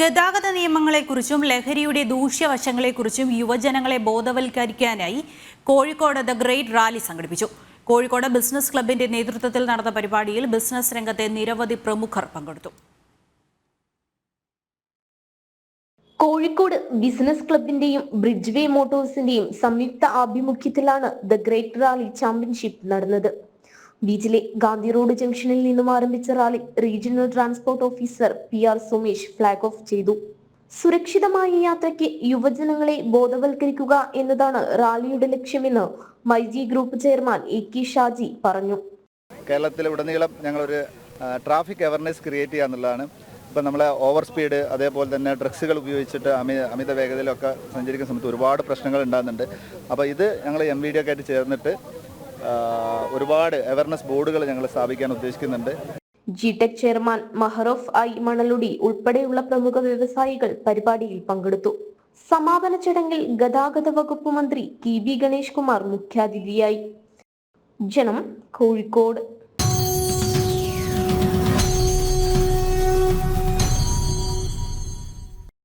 ഗതാഗത നിയമങ്ങളെക്കുറിച്ചും ലഹരിയുടെ ദൂഷ്യവശങ്ങളെക്കുറിച്ചും യുവജനങ്ങളെ ബോധവൽക്കരിക്കാനായി കോഴിക്കോട് ദ ഗ്രേറ്റ് റാലി സംഘടിപ്പിച്ചു. കോഴിക്കോട് ബിസിനസ് ക്ലബിന്റെ നേതൃത്വത്തിൽ നടന്ന പരിപാടിയിൽ ബിസിനസ് രംഗത്തെ നിരവധി പ്രമുഖർ പങ്കെടുത്തു. കോഴിക്കോട് ബിസിനസ് ക്ലബിന്റെയും ബ്രിഡ്ജ്വേ മോട്ടോഴ്സിന്റെയും സംയുക്ത ആഭിമുഖ്യത്തിലാണ് ദ ഗ്രേറ്റ് റാലി ചാമ്പ്യൻഷിപ്പ് നടന്നത്. ബീച്ചിലെ ഗാന്ധി റോഡ് ജംഗ്ഷനിൽ നിന്നും ആരംഭിച്ച rally regional transport officer PR Sumesh flag off ചെയ്തു. സുരക്ഷിതമായ യാത്രയ്ക്ക് യുവജനങ്ങളെ ബോധവൽക്കരിക്കുക എന്നതാണ് റാലിയുടെ ലക്ഷ്യമെന്ന് myG group chairman AK Shaji പറഞ്ഞു. കേരളത്തിലുടനീളം ഞങ്ങളൊരു ട്രാഫിക് അവയർനെസ് ക്രിയേറ്റ് ചെയ്യുക എന്നുള്ളതാണ്. ഇപ്പം നമ്മൾ ഓവർ സ്പീഡ്, അതേപോലെ തന്നെ ഡ്രഗ്സുകൾ ഉപയോഗിച്ചിട്ട് അമിത വേഗതയിലൊക്കെ സഞ്ചരിക്കുന്ന സമയത്ത് ഒരുപാട് പ്രശ്നങ്ങൾ ഉണ്ടാകുന്നുണ്ട്. അപ്പോൾ ഇത് ഞങ്ങൾ MVD ഒക്കെ ആയിട്ട് ചേർന്നിട്ട് ഒരുപാട് അവയർനെസ് ബോർഡുകൾ ഞങ്ങൾ സ്ഥാപിക്കാൻ ഉദ്ദേശിക്കുന്നുണ്ട്. GTEC ചെയർമാൻ മഹറോഫ് മണലുടി ഉൾപ്പെടെയുള്ള പ്രമുഖ വ്യവസായികൾ പരിപാടിയിൽ പങ്കെടുത്തു. സമാപന ചടങ്ങിൽ ഗതാഗത വകുപ്പ് മന്ത്രി TB ഗണേഷ് കുമാർ മുഖ്യാതിഥിയായി. ജനം, കോഴിക്കോട്.